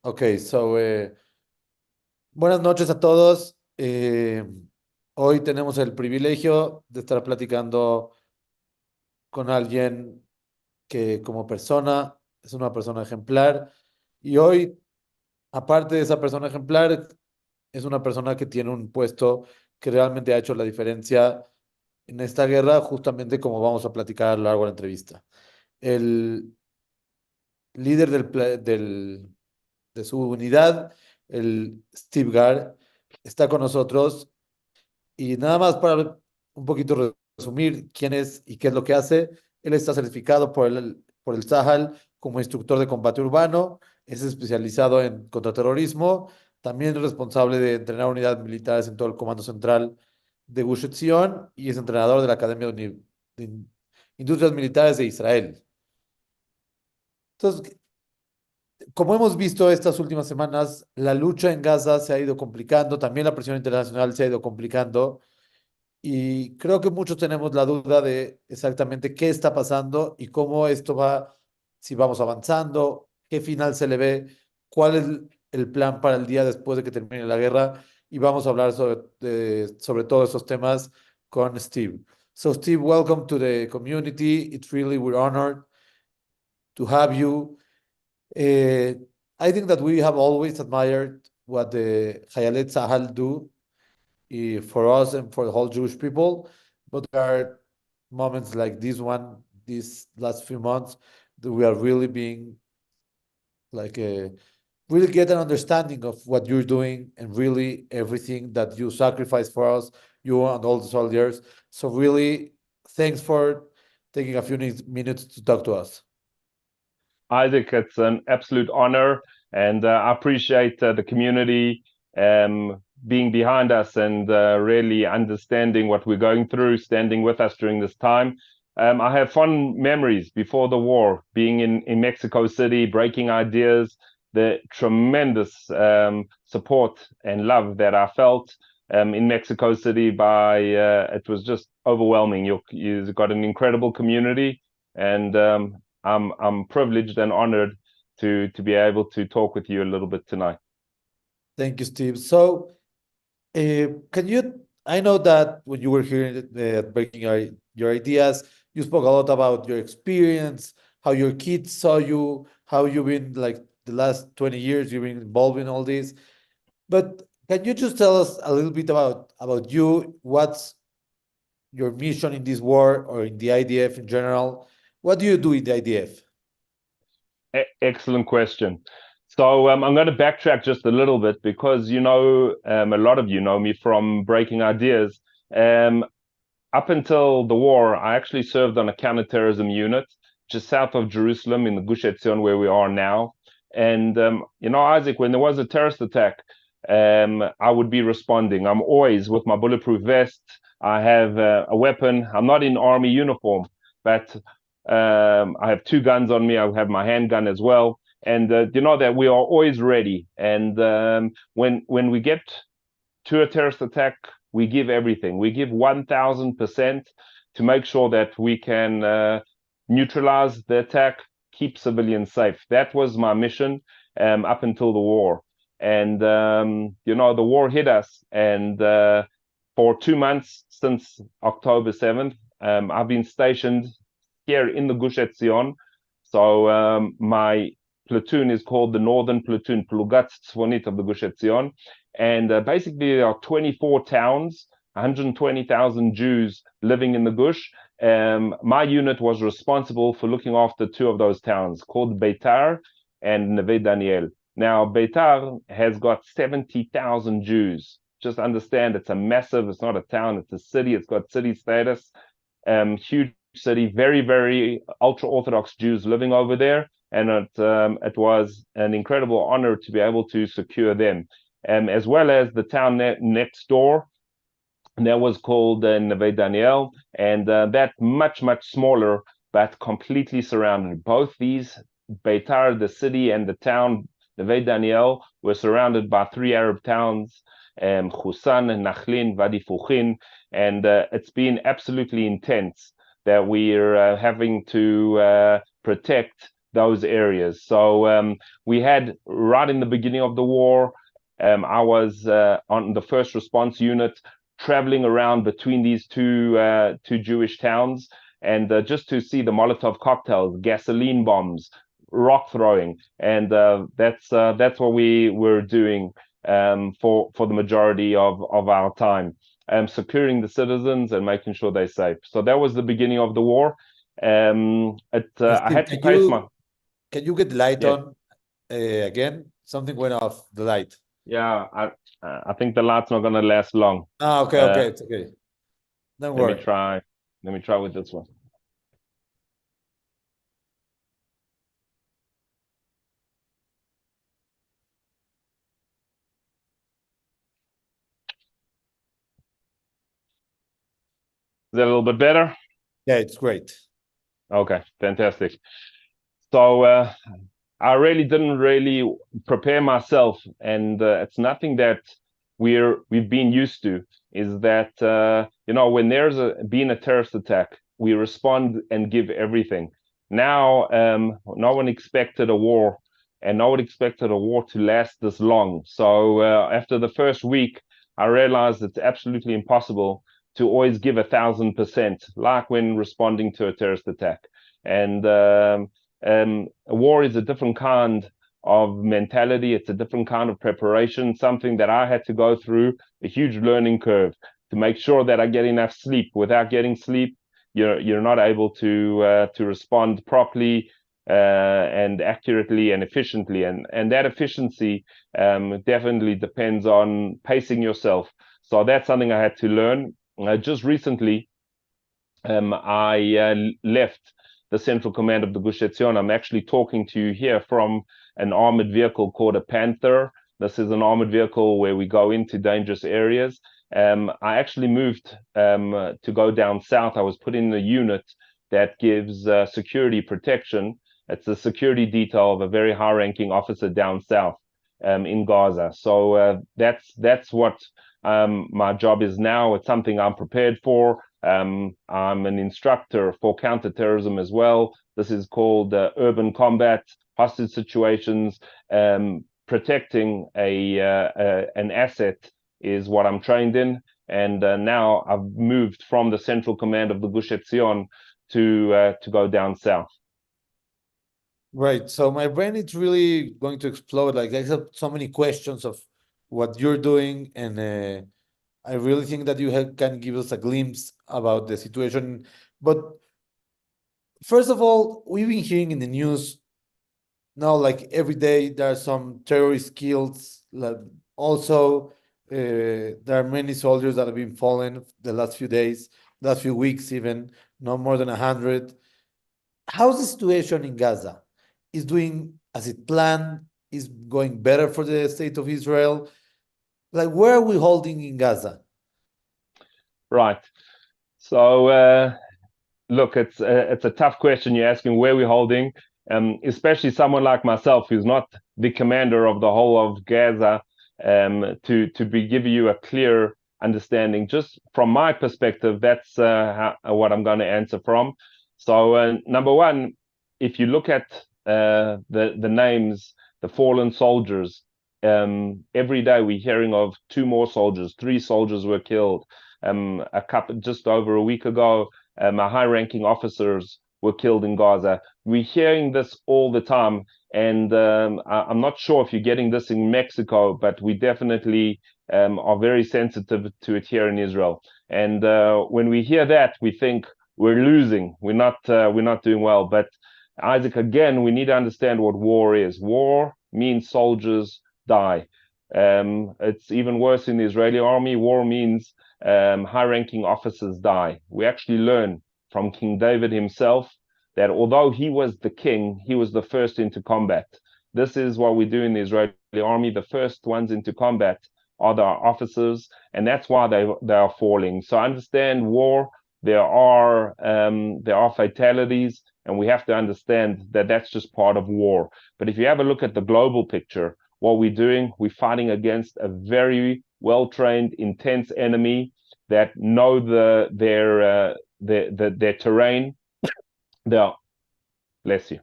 Okay, so buenas noches a todos. Hoy tenemos el privilegio de estar platicando con alguien que como persona es una persona ejemplar y hoy, aparte de esa persona ejemplar, es una persona que tiene un puesto que realmente ha hecho la diferencia en esta guerra, justamente como vamos a platicar a lo largo de la entrevista. El líder de su unidad, el Steve Gar, está con nosotros. Y nada más para un poquito resumir quién es y qué es lo que hace. Él está certificado por el Sahel como instructor de combate urbano, es especializado en contraterrorismo, también es responsable de entrenar unidades militares en todo el Comando Central de Gush Etzion y es entrenador de la Academia de Industrias Militares de Israel. Entonces, como hemos visto estas últimas semanas, la lucha en Gaza se ha ido complicando, también la presión internacional se ha ido complicando. Y creo que muchos tenemos la duda de exactamente qué está pasando y cómo esto va, si vamos avanzando, qué final se le ve, cuál es el plan para el día después de que termine la guerra. Y vamos a hablar sobre todos esos temas con Steve. So, Steve, welcome to the community. It's really, we're honored to have you. Uh, I think that we have always admired what the Hayalet Sahal do for us and for the whole Jewish people. But there are moments like this one, these last few months, that we are really being like really get an understanding of what you're doing and really everything that you sacrifice for us, you and all the soldiers. So really, thanks for taking a few minutes to talk to us. Isaac, it's an absolute honor, and I appreciate the community being behind us and really understanding what we're going through, standing with us during this time. I have fond memories before the war, being in Mexico City, breaking ideas, the tremendous support and love that I felt in Mexico City it was just overwhelming. You've got an incredible community, and I'm privileged and honored to be able to talk with you a little bit tonight. Thank you, Steve. So, can you? I know that when you were here breaking your ideas, you spoke a lot about your experience, how your kids saw you, how you've been like the last 20 years, you've been involved in all this. But can you just tell us a little bit about you? What's your mission in this war or in the IDF in general? What do you do in the IDF? Excellent question. So I'm going to backtrack just a little bit because a lot of you know me from Breaking Ideas. Um, Up until the war, I actually served on a counterterrorism unit just south of Jerusalem in the Gush Etzion, where we are now. And Isaac, when there was a terrorist attack, I would be responding. I'm always with my bulletproof vest. I have a weapon. I'm not in army uniform, but I have two guns on me. I have my handgun as well. And you know that we are always ready. And when we get to a terrorist attack, we give everything. We give 1,000% to make sure that we can neutralize the attack, keep civilians safe. That was my mission up until the war. And the war hit us, and for 2 months since October 7th, I've been stationed here in the Gush Etzion. So my platoon is called the Northern Platoon, Plugat Tzfonit of the Gush Etzion. And basically, there are 24 towns, 120,000 Jews living in the Gush. My unit was responsible for looking after two of those towns, called Beitar and Neve Daniel. Now, Beitar has got 70,000 Jews. Just understand, it's it's not a town, it's a city, it's got city status. Huge city, very, very ultra-Orthodox Jews living over there. And it was an incredible honor to be able to secure them. As well as the town next door, and that was called Neve Daniel, and that much, much smaller, but completely surrounded. Both these, Beitar, the city, and the town, Neve Daniel, were surrounded by three Arab towns, Husan, Nachlin, Wadi Fuchin, and it's been absolutely intense that we're having to protect those areas. So we had, right in the beginning of the war, I was on the first response unit, traveling around between these two Jewish towns, and just to see the Molotov cocktails, gasoline bombs, rock throwing, and that's what we were doing for the majority of our time, securing the citizens and making sure they're safe. So that was the beginning of the war. I Steve, had to face my can you get the light yeah. on again? Something went off the light. Yeah, I think the light's not gonna last long. Ah, okay, Uh, okay, it's okay. Don't let me worry. try. Let me try with this one. Is that a little bit better? Yeah, it's great. Okay, fantastic. So I really didn't really prepare myself, and it's nothing that we've been used to. Is that when there's been a terrorist attack, we respond and give everything. Now, no one expected a war, and no one expected a war to last this long. So after the first week, I realized it's absolutely impossible to always give 1,000%, like when responding to a terrorist attack. And a war is a different kind of mentality. It's a different kind of preparation, something that I had to go through a huge learning curve to make sure that I get enough sleep. Without getting sleep, you're not able to respond properly and accurately and efficiently. And that efficiency definitely depends on pacing yourself. So that's something I had to learn. Just recently, I left the Central Command of the Gush Etzion. I'm actually talking to you here from an armored vehicle called a Panther. This is an armored vehicle where we go into dangerous areas. I actually moved to go down south. I was put in a unit that gives security protection. It's a security detail of a very high-ranking officer down south in Gaza. So that's what my job is now. It's something I'm prepared for. I'm an instructor for counterterrorism as well. This is called urban combat, hostage situations. Protecting an asset is what I'm trained in. And now I've moved from the Central Command of the Gush Etzion to go down south. Right. So my brain is really going to explode. Like I have so many questions of what you're doing, and I really think that can give us a glimpse about the situation. But first of all, we've been hearing in the news now, like every day, there are some terrorist kills. Like also, there are many soldiers that have been fallen the last few days, last few weeks, even no more than 100. How's the situation in Gaza? Is doing as it planned? Is going better for the state of Israel? Like, where are we holding in Gaza? Right. So look, it's a tough question you're asking. Where we're holding, especially someone like myself who's not the commander of the whole of Gaza, to be give you a clear understanding. Just from my perspective, that's what I'm going to answer from. So number one, if you look at the names, the fallen soldiers, every day we're hearing of two more soldiers, three soldiers were killed. A couple just over a week ago, high-ranking officers were killed in Gaza. We're hearing this all the time, and I'm not sure if you're getting this in Mexico, but we definitely are very sensitive to it here in Israel. And when we hear that, we think we're losing. We're not doing well. But Isaac, again, we need to understand what war is. War means soldiers die. It's even worse in the Israeli army. War means high-ranking officers die. We actually learn from King David himself that although he was the king, he was the first into combat. This is what we do in the Israeli army. The first ones into combat are the officers, and that's why they are falling. So understand war. There are fatalities, and we have to understand that that's just part of war. But if you have a look at the global picture, what we're doing, we're fighting against a very well-trained, intense enemy that know their terrain. They are, bless you.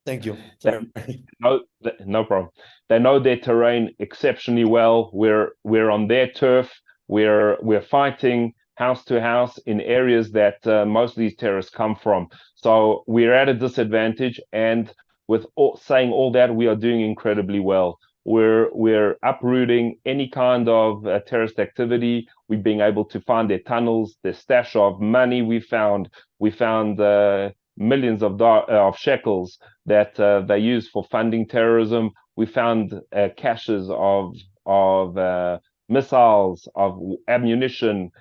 Thank you. They Sorry. know, no problem. They know their terrain exceptionally well. We're on their turf. We're fighting house to house in areas that most of these terrorists come from. So we're at a disadvantage. And with saying all that, we are doing incredibly well. We're uprooting any kind of terrorist activity. We're being able to find their tunnels, their stash of money. We found millions of shekels that they use for funding terrorism. We found caches of missiles, of ammunition,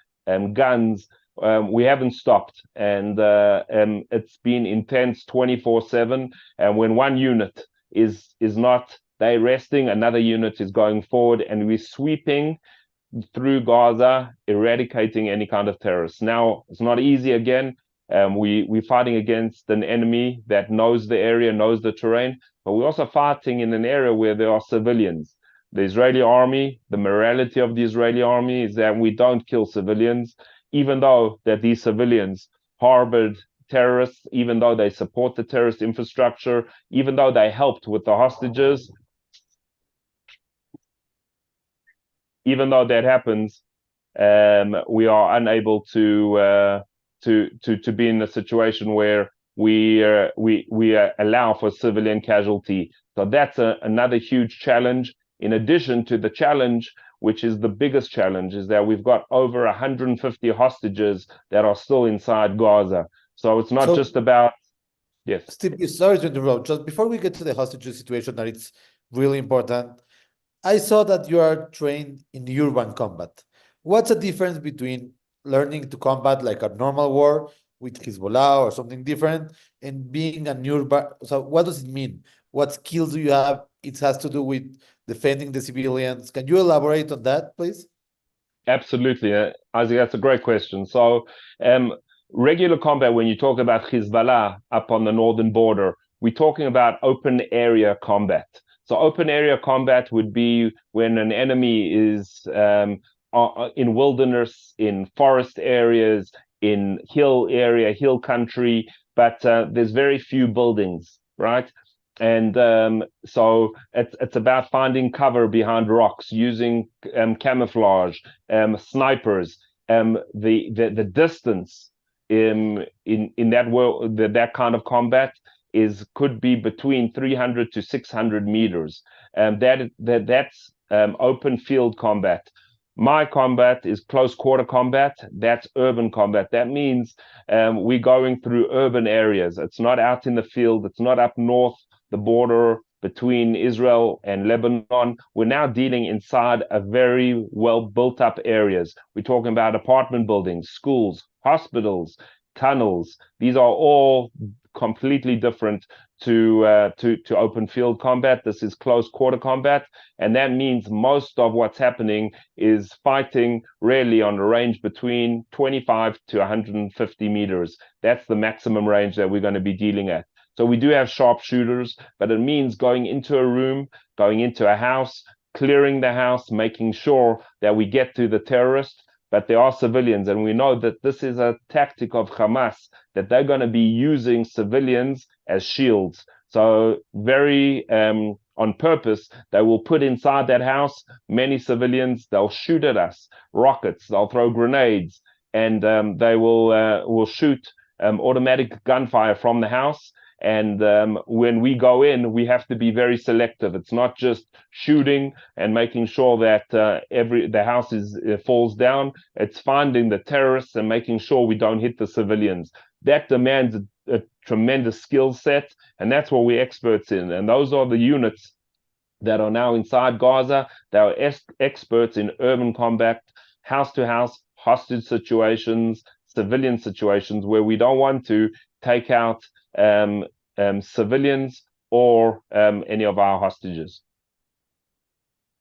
guns. We haven't stopped, and it's been intense 24/7. And when one unit is not they resting, another unit is going forward, and we're sweeping through Gaza, eradicating any kind of terrorists. Now it's not easy again. We're fighting against an enemy that knows the area, knows the terrain, but we're also fighting in an area where there are civilians. The Israeli army, the morality of the Israeli army is that we don't kill civilians, even though that these civilians harbored terrorists, even though they support the terrorist infrastructure, even though they helped with the hostages, even though that happens, we are unable to be in a situation where we allow for civilian casualty. So that's another huge challenge. In addition to the challenge, which is the biggest challenge, is that we've got over 150 hostages that are still inside Gaza. So it's not So, just about yes. Steve, sorry to interrupt. Just before we get to the hostage situation, that it's really important. I saw that you are trained in urban combat. What's the difference between learning to combat like a normal war with Hezbollah or something different and being an urban? So, what does it mean? What skills do you have? It has to do with defending the civilians. Can you elaborate on that, please? Absolutely, Isaac. That's a great question. So, regular combat, when you talk about Hezbollah up on the northern border, we're talking about open area combat. So, open area combat would be when an enemy is in wilderness, in forest areas, in hill country, but there's very few buildings, right? And so it's about finding cover behind rocks, using camouflage, snipers. The distance in that world, that kind of combat is could be between 300 to 600 meters. That's open field combat. My combat is close quarter combat. That's urban combat. That means we're going through urban areas. It's not out in the field. It's not up north, the border between Israel and Lebanon. We're now dealing inside a very well built up areas. We're talking about apartment buildings, schools, hospitals, tunnels. These are all completely different to open field combat. This is close quarter combat, and that means most of what's happening is fighting really on a range between 25 to 150 meters. That's the maximum range that we're going to be dealing at. So we do have sharpshooters, but it means going into a room, going into a house, clearing the house, making sure that we get to the terrorist. But there are civilians, and we know that this is a tactic of Hamas, that they're going to be using civilians as shields. So very on purpose, they will put inside that house many civilians. They'll shoot at us, rockets. They'll throw grenades, and they will shoot automatic gunfire from the house. And when we go in, we have to be very selective. It's not just shooting and making sure that the house falls down. It's finding the terrorists and making sure we don't hit the civilians. That demands a tremendous skill set, and that's what we're experts in. And those are the units that are now inside Gaza. They are experts in urban combat, house to house, hostage situations, civilian situations where we don't want to take out civilians or any of our hostages.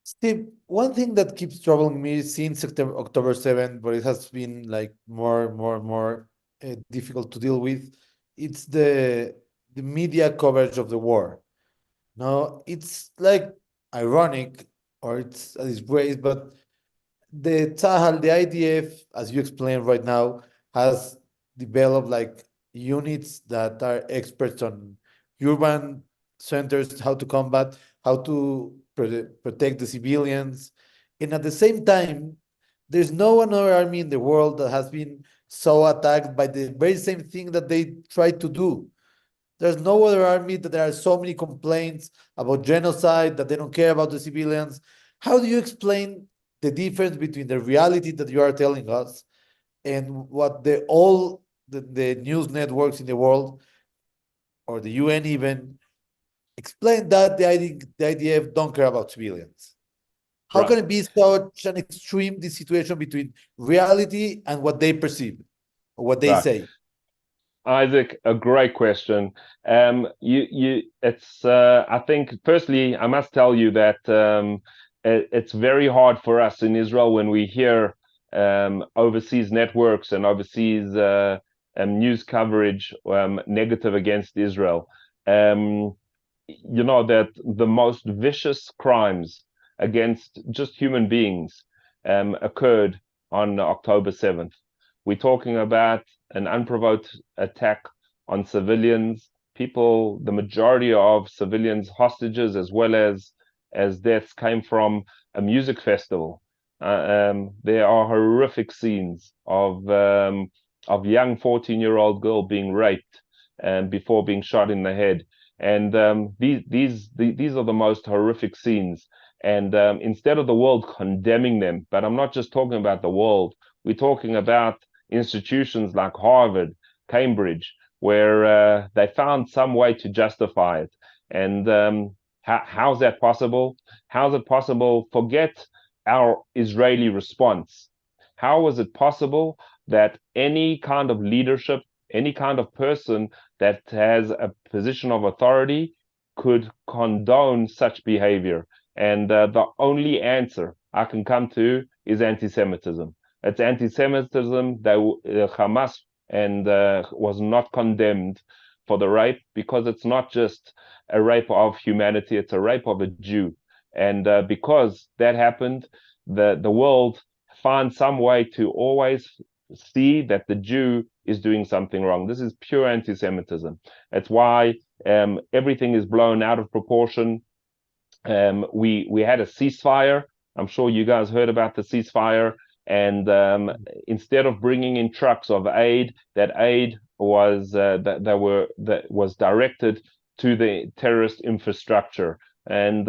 Steve, one thing that keeps troubling me since October 7th, but it has been like more difficult to deal with, it's the media coverage of the war. No, it's like ironic or it's a disgrace, but the Tzahal, the IDF, as you explained right now, has developed like units that are experts on urban centers, how to combat, how to protect the civilians. And at the same time, there's no another army in the world that has been so attacked by the very same thing that they tried to do. There's no other army that there are so many complaints about genocide, that they don't care about the civilians. How do you explain the difference between the reality that you are telling us and what the news networks in the world or the UN even explain that the IDF don't care about civilians? How Right. can it be such an extreme this situation between reality and what they perceive or what they Right. say? Isaac, a great question. It's. I think, firstly, I must tell you that it's very hard for us in Israel when we hear overseas networks and overseas news coverage negative against Israel. You know that the most vicious crimes against just human beings occurred on October 7th. We're talking about an unprovoked attack on civilians, people, the majority of civilians, hostages, as well as deaths came from a music festival. There are horrific scenes of young 14-year-old girl being raped before being shot in the head. And these are the most horrific scenes. And instead of the world condemning them, but I'm not just talking about the world, we're talking about institutions like Harvard, Cambridge, where they found some way to justify it. And how's that possible? How's it possible? Forget our Israeli response. How was it possible that any kind of leadership, any kind of person that has a position of authority could condone such behavior? And the only answer I can come to is anti-Semitism. It's anti-Semitism that Hamas and was not condemned for the rape because it's not just a rape of humanity; it's a rape of a Jew. And because that happened, the world finds some way to always see that the Jew is doing something wrong. This is pure anti-Semitism. It's why everything is blown out of proportion. We had a ceasefire. I'm sure you guys heard about the ceasefire. And instead of bringing in trucks of aid, that aid was that was directed to the terrorist infrastructure. And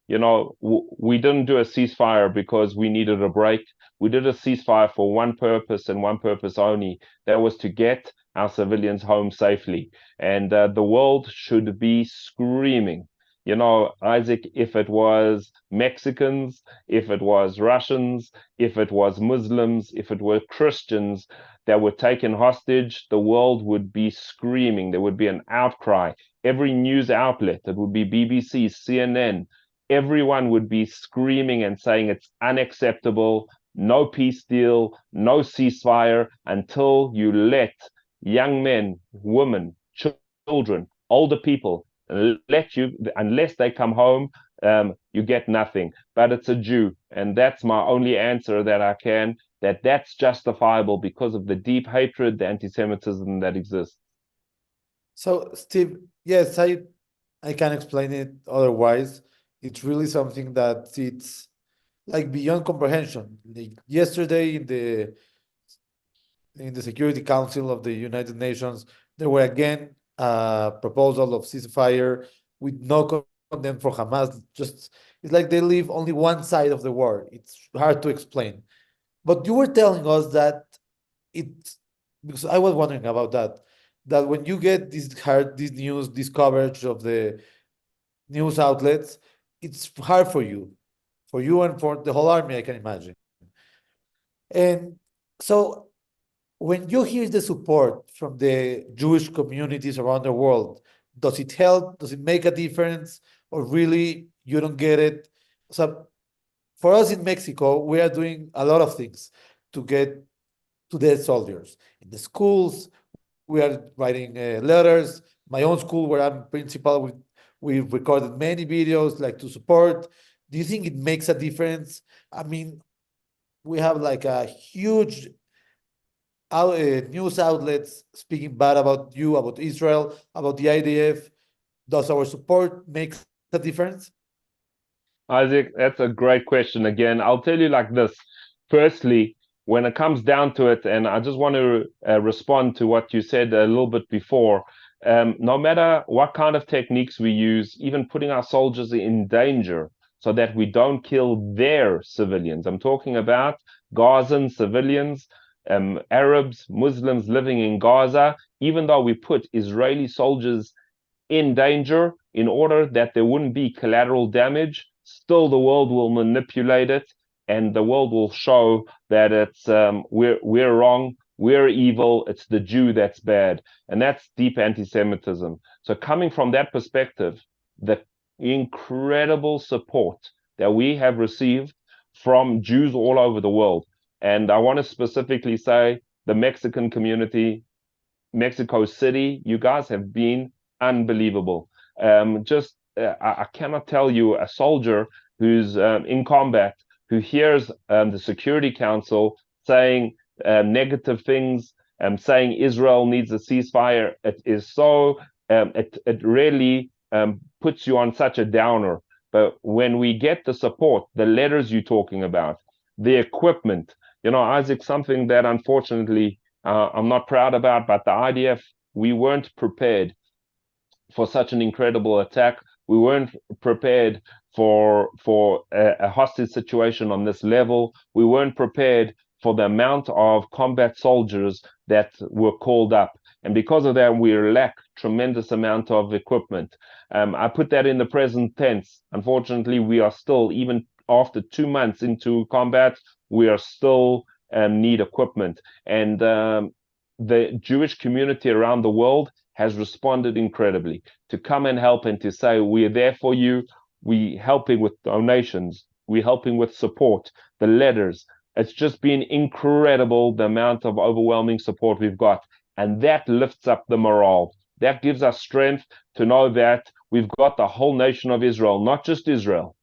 we didn't do a ceasefire because we needed a break. We did a ceasefire for one purpose and one purpose only. That was to get our civilians home safely. And the world should be screaming. You know, Isaac, if it was Mexicans, if it was Russians, if it was Muslims, if it were Christians that were taken hostage, the world would be screaming. There would be an outcry. Every news outlet, it would be BBC, CNN, everyone would be screaming and saying it's unacceptable, no peace deal, no ceasefire until you let young men, women, children, older people let you, unless they come home, you get nothing. But it's a Jew, and that's my only answer that I can. That's justifiable because of the deep hatred, the anti-Semitism that exists. So, Steve, yes, I can explain it otherwise. It's really something that it's like beyond comprehension. Like yesterday in the Security Council of the United Nations, there were again a proposal of ceasefire with no condemn for Hamas. Just it's like they leave only one side of the war. It's hard to explain. But you were telling us that it because I was wondering about that. That when you get this news, this coverage of the news outlets, it's hard for you and for the whole army, I can imagine. And so when you hear the support from the Jewish communities around the world, does it help? Does it make a difference? Or really you don't get it? So for us in Mexico, we are doing a lot of things to get to the soldiers. In the schools, we are writing letters. My own school, where I'm principal, we recorded many videos like to support. Do you think it makes a difference? I mean, we have like a huge news outlets speaking bad about you, about Israel, about the IDF. Does our support make a difference? Isaac, that's a great question. Again, I'll tell you like this. Firstly, when it comes down to it, and I just want to respond to what you said a little bit before, no matter what kind of techniques we use, even putting our soldiers in danger so that we don't kill their civilians. I'm talking about Gazan civilians, Arabs, Muslims living in Gaza, even though we put Israeli soldiers in danger in order that there wouldn't be collateral damage, still the world will manipulate it, and the world will show that it's we're wrong, we're evil, it's the Jew that's bad, and that's deep anti-Semitism. So coming from that perspective, the incredible support that we have received from Jews all over the world, and I want to specifically say the Mexican community, Mexico City, you guys have been unbelievable. I cannot tell you a soldier who's in combat who hears the Security Council saying negative things, saying Israel needs a ceasefire. It is so, it really puts you on such a downer. But when we get the support, the letters you're talking about, the equipment, Isaac, something that unfortunately I'm not proud about, but the IDF, we weren't prepared for such an incredible attack. We weren't prepared for a hostage situation on this level. We weren't prepared for the amount of combat soldiers that were called up. And because of that, we lack tremendous amount of equipment. I put that in the present tense. Unfortunately, we are still, even after 2 months into combat, we are still need equipment. And the Jewish community around the world has responded incredibly to come and help and to say, we're there for you. We helping with donations. We're helping with support, the letters. It's just been incredible, the amount of overwhelming support we've got. And that lifts up the morale. That gives us strength to know that we've got the whole nation of Israel, not just Israel.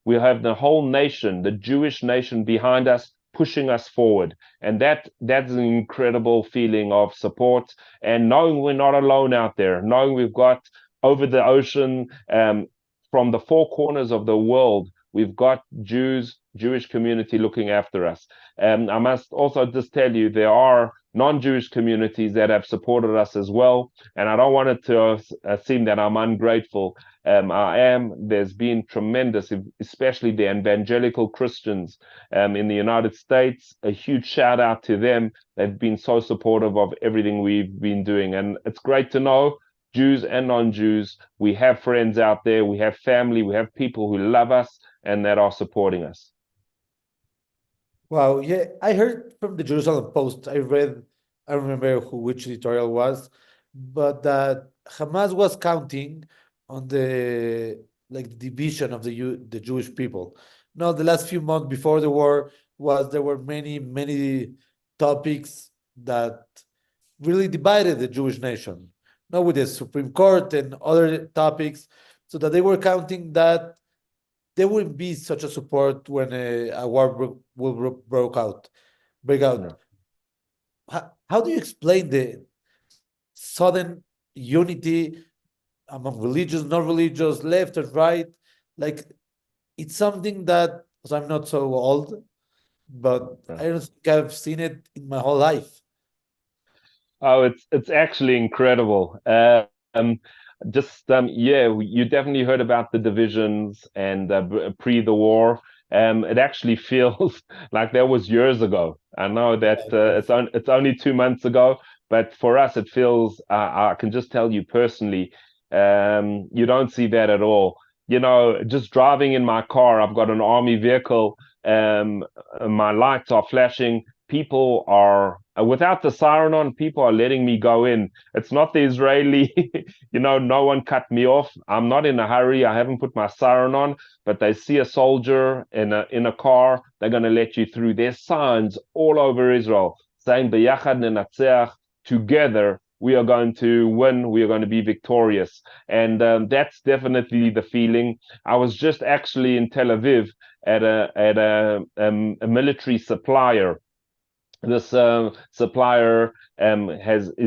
We have the whole nation, the Jewish nation behind us, pushing us forward. And that's an incredible feeling of support. And knowing we're not alone out there, knowing we've got over the ocean, from the four corners of the world, we've got Jewish community looking after us. I must also just tell you, there are non-Jewish communities that have supported us as well. And I don't want it to seem that I'm ungrateful. I am. There's been tremendous, especially the evangelical Christians in the United States. A huge shout out to them. They've been so supportive of everything we've been doing. And it's great to know, Jews and non-Jews, we have friends out there, we have family, we have people who love us and that are supporting us. Wow, yeah, I heard from the Jerusalem Post. I remember which editorial was, but that Hamas was counting on the like division of the Jewish people. Now, the last few months before the war there were many topics that really divided the Jewish nation. Now with the Supreme Court and other topics, so that they were counting that there wouldn't be such a support when a war break Yeah. out. How do you explain the sudden unity among religious, non-religious, left and right? Like it's something that, because I'm not so old, but Yeah. I don't think I've seen it in my whole life. Oh, it's actually incredible. Just yeah, you definitely heard about the divisions and pre the war. It actually feels like that was years ago. I know that it's only 2 months ago, but for us it feels. I can just tell you personally, you don't see that at all. Just driving in my car, I've got an army vehicle. My lights are flashing. People are without the siren on, people are letting me go in. It's not the Israeli, no one cut me off. I'm not in a hurry. I haven't put my siren on, but they see a soldier in a car, they're going to let you through. There's signs all over Israel saying "B'yachad nenatzeach," together we are going to win. We are going to be victorious, and that's definitely the feeling. I was just actually in Tel Aviv at a military supplier. This supplier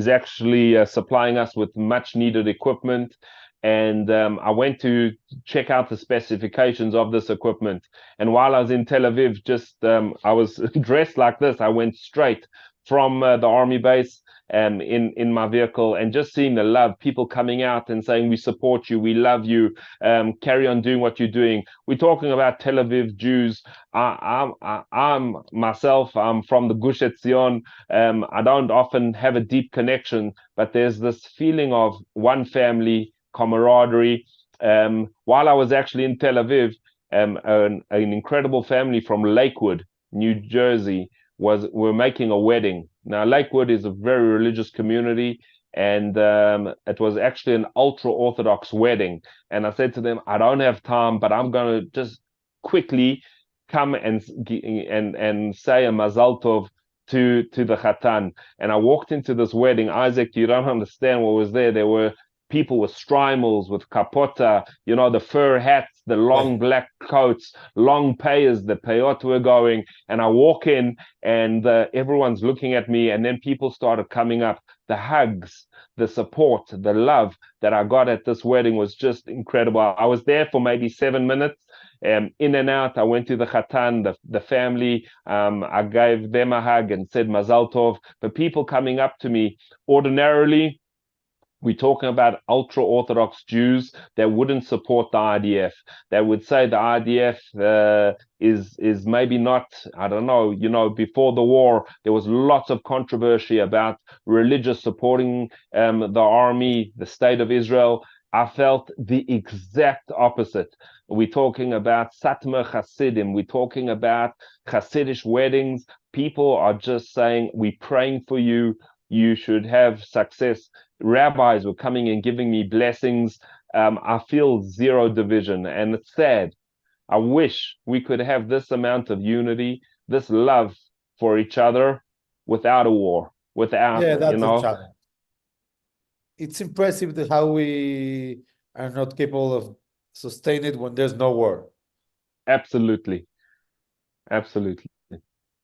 is actually supplying us with much needed equipment. and I went to check out the specifications of this equipment. And while I was in Tel Aviv, I was dressed like this. I went straight from the army base in my vehicle, and just seeing the love, people coming out and saying, we support you, we love you, carry on doing what you're doing. We're talking about Tel Aviv Jews. I'm myself, I'm from the Gush Etzion. I don't often have a deep connection, but there's this feeling of one family, camaraderie. While I was actually in Tel Aviv, an incredible family from Lakewood, New Jersey, were making a wedding. Now, Lakewood is a very religious community, and it was actually an ultra Orthodox wedding. And I said to them, I don't have time, but I'm going to just quickly come and say a Mazal Tov to the Khatan. And I walked into this wedding. Isaac, you don't understand what was there. There were people with strimals, with kapota, the fur hats, the long black coats, long payers, the payot were going. And I walk in, and everyone's looking at me, and then people started coming up. The hugs, the support, the love that I got at this wedding was just incredible. I was there for maybe 7 minutes. In and out, I went to the Khatan, the family. I gave them a hug and said Mazal Tov. But people coming up to me, ordinarily, we're talking about ultra-Orthodox Jews that wouldn't support the IDF. That would say the IDF is maybe not, I don't know, before the war, there was lots of controversy about religious supporting the army, the state of Israel. I felt the exact opposite. We're talking about Satmar Hasidim. We're talking about Hasidic weddings. People are just saying, we're praying for you. You should have success. Rabbis were coming and giving me blessings. I feel zero division, and it's sad. I wish we could have this amount of unity, this love for each other without a war, without, Yeah, that's a challenge. It's impressive that how we are not capable of sustaining it when there's no war. Absolutely. Absolutely.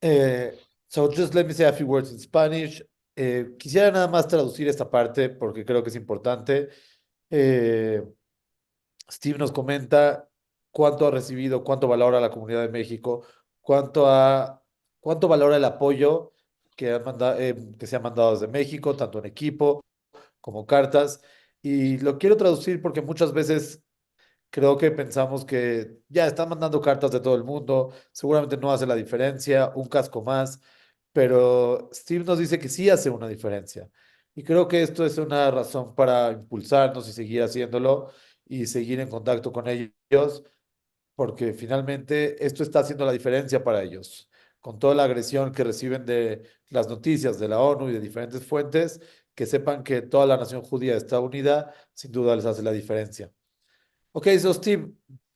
So just let me say a few words in Spanish. Quisiera nada más traducir esta parte porque creo que es importante. Steve nos comenta cuánto ha recibido, cuánto valora la comunidad de México, cuánto valora el apoyo que se ha mandado desde México, tanto en equipo como cartas. Y lo quiero traducir porque muchas veces creo que pensamos que ya están mandando cartas de todo el mundo, seguramente no hace la diferencia, un casco más, pero Steve nos dice que sí hace una diferencia. Y creo que esto es una razón para impulsarnos y seguir haciéndolo y seguir en contacto con ellos, porque finalmente esto está haciendo la diferencia para ellos. Con toda la agresión que reciben de las noticias de la ONU y de diferentes fuentes, que sepan que toda la nación judía está unida, sin duda les hace la diferencia. Okay, so Steve,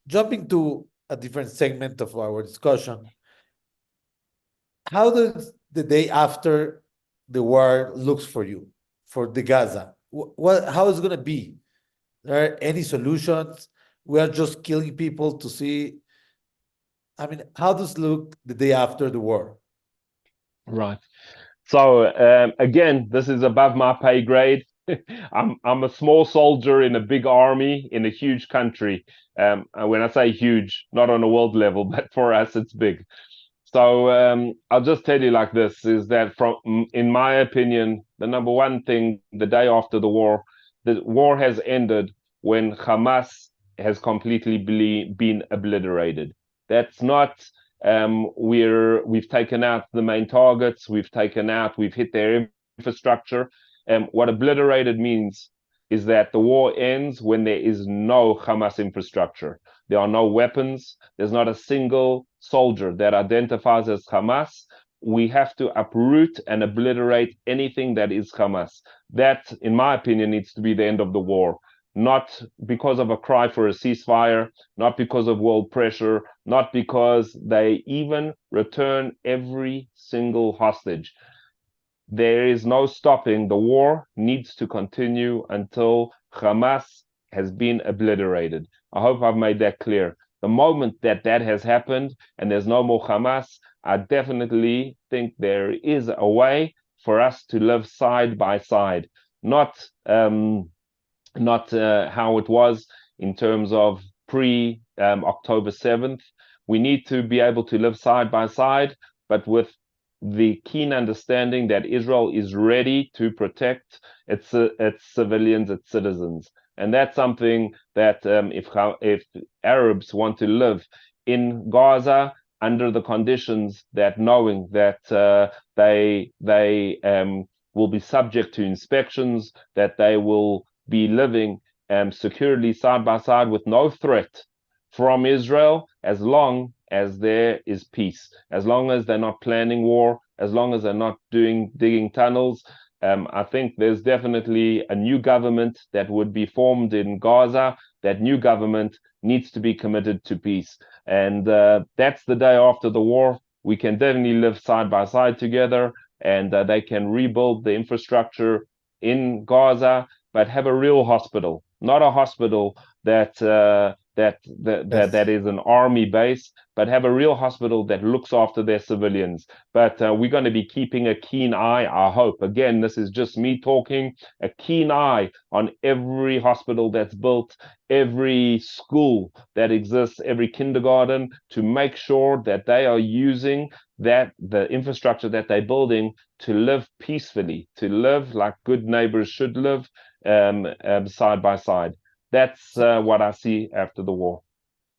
jumping to a different segment of our discussion, how does the day after the war looks for you, for the Gaza? How is it going to be? Are there any solutions? We are just killing people to see. I mean, how does it look the day after the war? Right. So again, this is above my pay grade. I'm a small soldier in a big army in a huge country. When I say huge, not on a world level, but for us, it's big. So I'll just tell you like this: is that in my opinion, the number one thing the day after the war has ended when Hamas has completely been obliterated. That's not we've taken out the main targets, we've hit their infrastructure. What obliterated means is that the war ends when there is no Hamas infrastructure. There are no weapons. There's not a single soldier that identifies as Hamas. We have to uproot and obliterate anything that is Hamas. That, in my opinion, needs to be the end of the war. Not because of a cry for a ceasefire, not because of world pressure, not because they even return every single hostage. There is no stopping. The war needs to continue until Hamas has been obliterated. I hope I've made that clear. The moment that has happened and there's no more Hamas, I definitely think there is a way for us to live side by side, not not how it was in terms of pre October 7th. We need to be able to live side by side, but with the keen understanding that Israel is ready to protect its civilians, its citizens. And that's something that if Arabs want to live in Gaza under the conditions that knowing that they will be subject to inspections, that they will be living securely side by side with no threat from Israel, as long as there is peace, as long as they're not planning war, as long as they're not digging tunnels. I think there's definitely a new government that would be formed in Gaza. That new government needs to be committed to peace. And that's the day after the war. We can definitely live side by side together, and they can rebuild the infrastructure in Gaza, but have a real hospital, not a hospital that Yes. is an army base, but have a real hospital that looks after their civilians. But we're going to be keeping a keen eye, I hope. Again, this is just me talking, a keen eye on every hospital that's built, every school that exists, every kindergarten, to make sure that they are using the infrastructure that they're building to live peacefully, to live like good neighbors should live, side by side. That's So what I see after the war.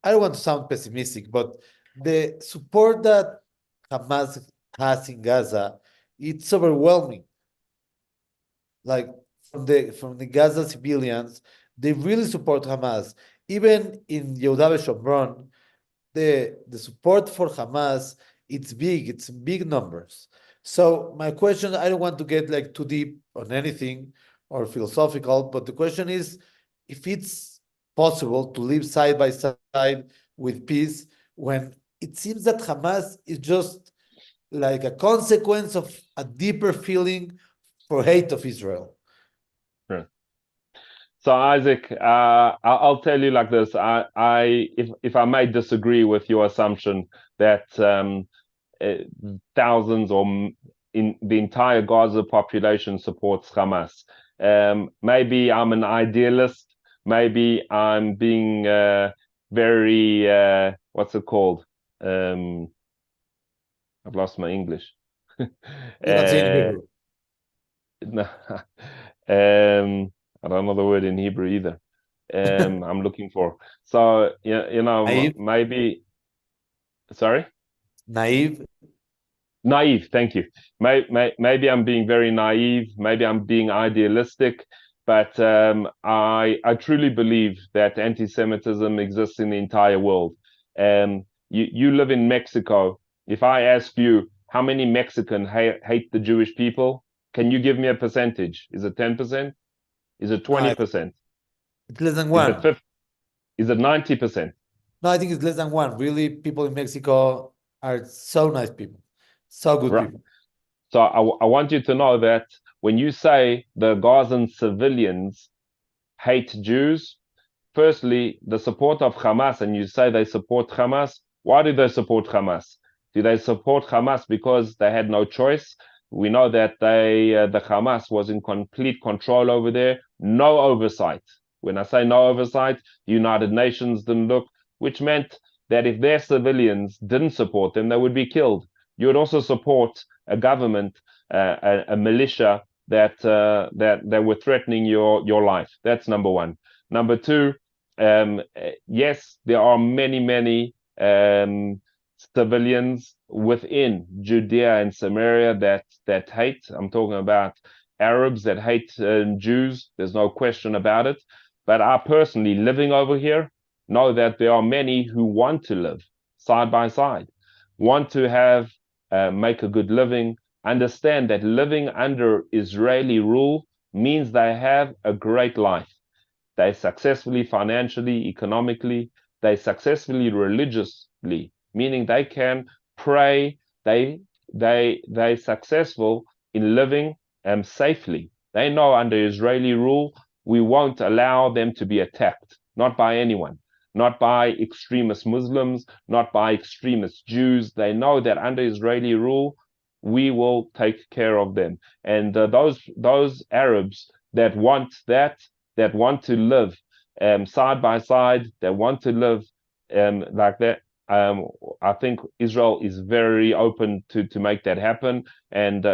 I don't want to sound pessimistic, but the support that Hamas has in Gaza, it's overwhelming. Like from the Gaza civilians, they really support Hamas. Even in Yehuda Shomron, the support for Hamas, it's big, it's big numbers. So my question, I don't want to get like too deep on anything or philosophical, but the question is if it's possible to live side by side with peace when it seems that Hamas is just like a consequence of a deeper feeling for hate of Israel. Sure. So Isaac, I'll tell you like this. If I may disagree with your assumption that uh, thousands or in the entire Gaza population supports Hamas. Maybe I'm an idealist. Maybe I'm being very what's it called? Um, I've lost my English. You can say in uh, Hebrew. no, I don't know the word in Hebrew either. I'm looking for. So you know, Naive, maybe. Sorry. naive. Naive, thank you. Maybe I'm being very naive. Maybe I'm being idealistic, but I truly believe that anti-Semitism exists in the entire world. You live in Mexico. If I ask you how many Mexicans hate the Jewish people, can you give me a percentage? Is it 10%? Is it No, 20%? it's less than Is it one. 50? Is it 90%? No, I think it's less than one. Really, people in Mexico are so nice people, so good Right. people. So I want you to know that when you say the Gazan civilians hate Jews, firstly, the support of Hamas, and you say they support Hamas. Why do they support Hamas? Do they support Hamas because they had no choice? We know that the Hamas was in complete control over there, no oversight. When I say no oversight, the United Nations didn't look, which meant that if their civilians didn't support them, they would be killed. You would also support a government, a militia that were threatening your life. That's number one. Number two, yes, there are many civilians within Judea and Samaria that hate. I'm talking about Arabs that hate Jews. There's no question about it. But I personally, living over here, know that there are many who want to live side by side, want to have make a good living, understand that living under Israeli rule means they have a great life. They successfully financially, economically, they successfully religiously, meaning they can pray, they successful in living safely. They know under Israeli rule, we won't allow them to be attacked, not by anyone, not by extremist Muslims, not by extremist Jews. They know that under Israeli rule, we will take care of them. And those Arabs that want that, that want to live side by side, that want to live like that. I think Israel is very open to make that happen. And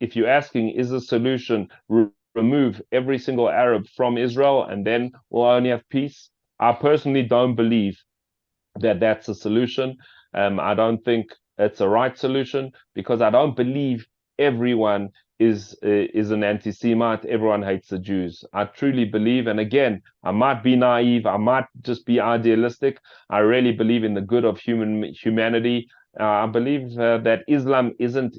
if you're asking, is the solution remove every single Arab from Israel and then we'll only have peace? I personally don't believe that that's a solution. I don't think it's a right solution because I don't believe everyone is an anti-Semite. Everyone hates the Jews. I truly believe, and again, I might be naive, I might just be idealistic. I really believe in the good of humanity. I believe that Islam isn't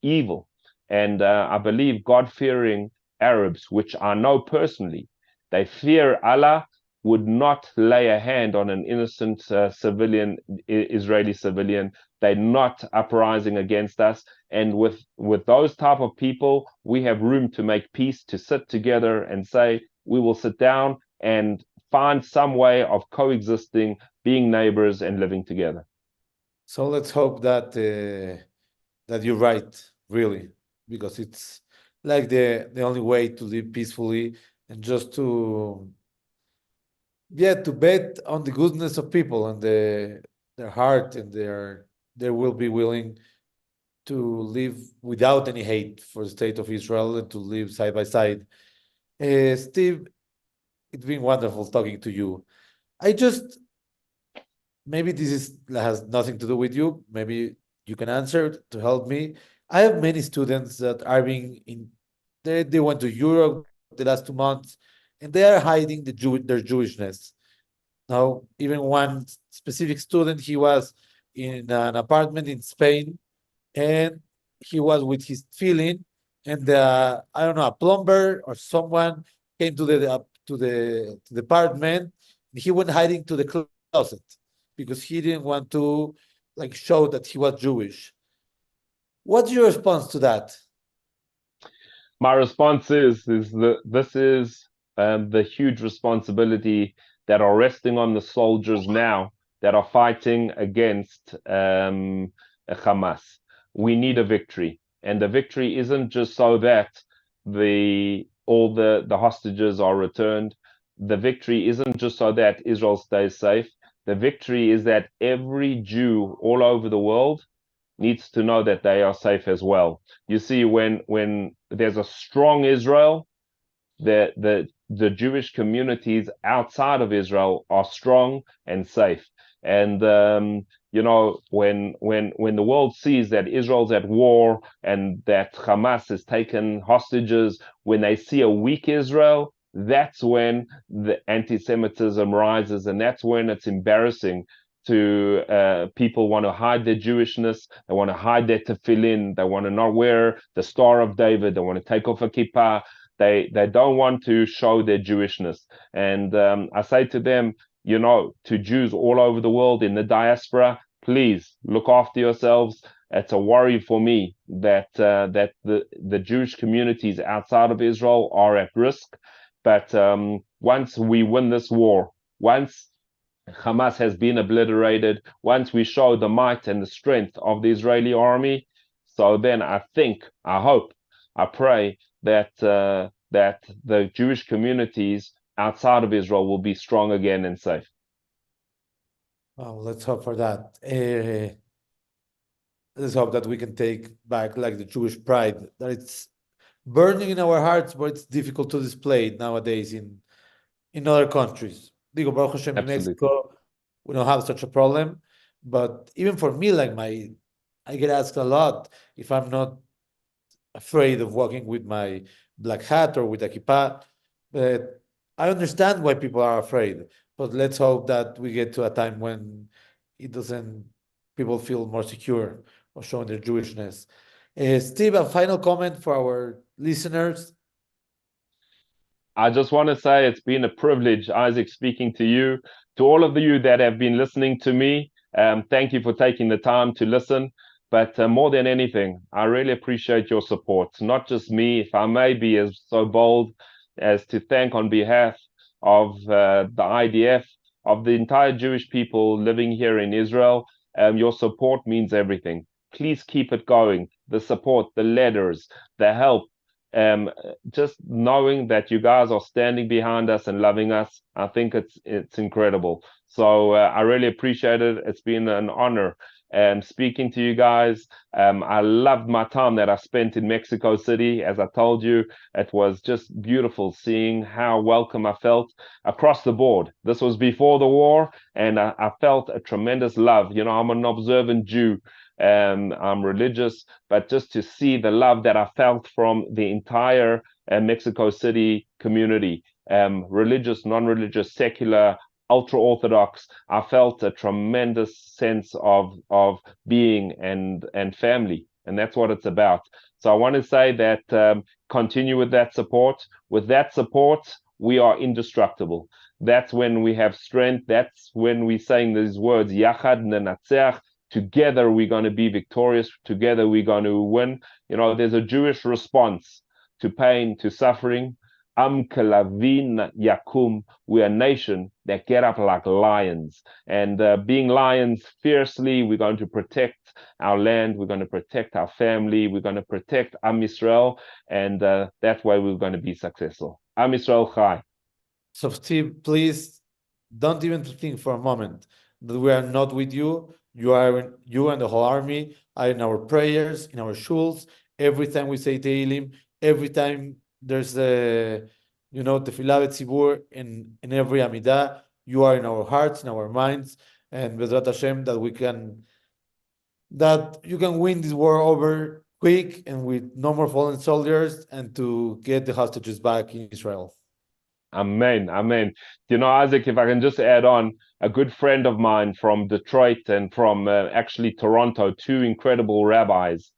evil, and I believe God-fearing Arabs, which I know personally, they fear Allah, would not lay a hand on an innocent civilian, Israeli civilian. They're not uprising against us. And with those type of people, we have room to make peace, to sit together and say, we will sit down and find some way of coexisting, being neighbors and living together. So let's hope that you're right, really, because it's like the only way to live peacefully and just to to bet on the goodness of people and their heart and they will be willing to live without any hate for the state of Israel and to live side by side. Steve, it's been wonderful talking to you. I just maybe this is has nothing to do with you. Maybe you can answer to help me. I have many students that are being in they went to Europe the last 2 months and they are hiding their Jewishness. Now, even one specific student, he was in an apartment in Spain and he was with his feeling and I don't know, a plumber or someone came to the apartment and he went hiding to the closet because he didn't want to like show that he was Jewish. What's your response to that? My response is that this is the huge responsibility that are resting on the soldiers now that are fighting against Hamas. We need a victory, and the victory isn't just so that all the hostages are returned. The victory isn't just so that Israel stays safe. The victory is that every Jew all over the world needs to know that they are safe as well. You see, when there's a strong Israel, the Jewish communities outside of Israel are strong and safe. And when the world sees that Israel's at war and that Hamas has taken hostages, when they see a weak Israel, that's when the anti-Semitism rises, and that's when it's embarrassing to people want to hide their Jewishness, they want to hide their tefillin, they want to not wear the Star of David, they want to take off a kippah, they don't want to show their Jewishness. And I say to them, to Jews all over the world in the diaspora, please look after yourselves. It's a worry for me that the Jewish communities outside of Israel are at risk. But once we win this war, once Hamas has been obliterated, once we show the might and the strength of the Israeli army, so then I think, I hope, I pray that the Jewish communities outside of Israel will be strong again and safe. Oh, let's hope for that. Let's hope that we can take back like the Jewish pride that it's burning in our hearts, but it's difficult to display nowadays in other countries. Digo, Baruch Hashem, in Absolutely. Mexico, we don't have such a problem. But even for me, like I get asked a lot if I'm not afraid of walking with my black hat or with a kippah. But I understand why people are afraid. But let's hope that we get to a time when it doesn't, people feel more secure of showing their Jewishness. Steve, a final comment for our listeners. I just want to say it's been a privilege, Isaac, speaking to you. To all of you that have been listening to me, thank you for taking the time to listen. But more than anything, I really appreciate your support. Not just me, if I may be as so bold as to thank on behalf of the IDF, of the entire Jewish people living here in Israel. Your support means everything. Please keep it going. The support, the letters, the help, just knowing that you guys are standing behind us and loving us, I think it's incredible. So I really appreciate it. It's been an honor speaking to you guys. I loved my time that I spent in Mexico City. As I told you, it was just beautiful seeing how welcome I felt across the board. This was before the war, and I felt a tremendous love. You know, I'm an observant Jew. I'm religious, but just to see the love that I felt from the entire Mexico City community, religious, non-religious, secular, ultra-Orthodox, I felt a tremendous sense of being and family, and that's what it's about. So I want to say that continue with that support. With that support, we are indestructible. That's when we have strength. That's when we're saying these words, Yachad Nenatzeach. Together we're going to be victorious. Together we're going to win. You know, there's a Jewish response to pain, to suffering. Am Kelavin Yakum. We're a nation that get up like lions. And being lions fiercely, we're going to protect our land. We're going to protect our family. We're going to protect Am Yisrael. And that way we're going to be successful. Am Yisrael Chai. So, Steve, please don't even think for a moment that we are not with you. You and the whole army are in our prayers, in our shuls. Every time we say Tehillim, every time there's Tefillah Tzibur in every Amidah, you are in our hearts, in our minds, and Bezrat Hashem that you can win this war over quick and with no more fallen soldiers, and to get the hostages back in Israel. Amen. Amen. You know, Isaac, if I can just add on, a good friend of mine from Detroit and from actually Toronto, two incredible rabbis,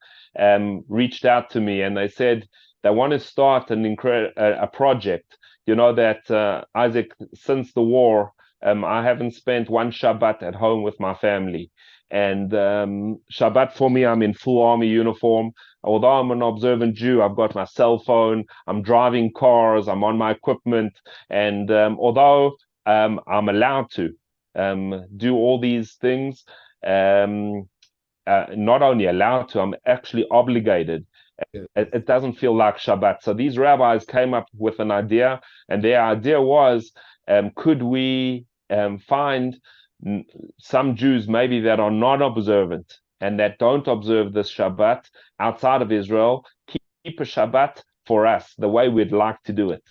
reached out to me and they said they want to start a project. You know that, Isaac, since the war, I haven't spent one Shabbat at home with my family. And Shabbat for me, I'm in full army uniform. Although I'm an observant Jew, I've got my cell phone, I'm driving cars, I'm on my equipment. And although I'm allowed to do all these things, not only allowed to, I'm actually obligated. It doesn't feel like Shabbat. So these rabbis came up with an idea, and their idea was, could we find some Jews maybe that are not observant and that don't observe this Shabbat outside of Israel, keep a Shabbat for us the way we'd like to do it.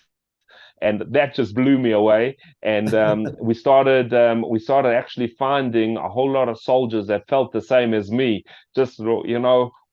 And that just blew me away. And we started actually finding a whole lot of soldiers that felt the same as me, just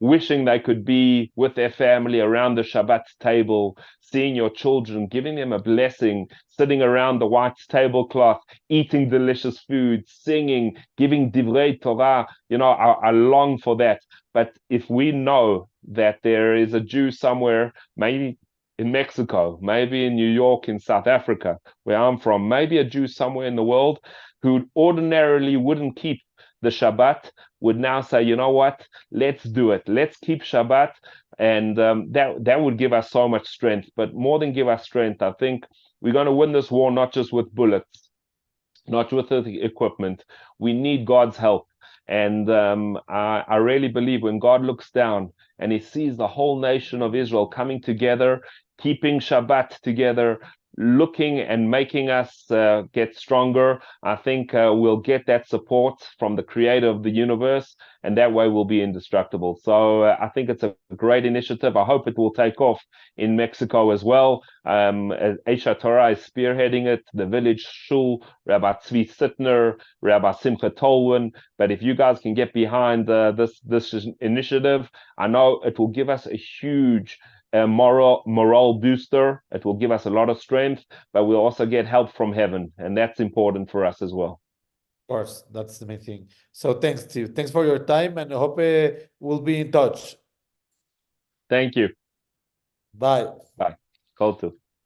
wishing they could be with their family around the Shabbat table, seeing your children, giving them a blessing, sitting around the white tablecloth, eating delicious food, singing, giving divrei Torah. I long for that. But if we know that there is a Jew somewhere, maybe in Mexico, maybe in New York, in South Africa, where I'm from, maybe a Jew somewhere in the world who ordinarily wouldn't keep the Shabbat would now say, you know what, let's do it. Let's keep Shabbat. And that would give us so much strength. But more than give us strength, I think we're going to win this war not just with bullets, not with the equipment. We need God's help. And I really believe when God looks down and he sees the whole nation of Israel coming together, keeping Shabbat together, looking and making us get stronger, I think we'll get that support from the creator of the universe, and that way we'll be indestructible. So I think it's a great initiative. I hope it will take off in Mexico as well. Esha Torah is spearheading it, the village shul, Rabbi Tzvi Sittner, Rabbi Simcha Tolwin. But if you guys can get behind this initiative, I know it will give us a huge moral booster. It will give us a lot of strength, but we'll also get help from heaven, and that's important for us as well. Of course, that's the main thing. So thanks, Steve. Thanks for your time, and I hope we'll be in touch. Thank you. Bye. Bye. Call to.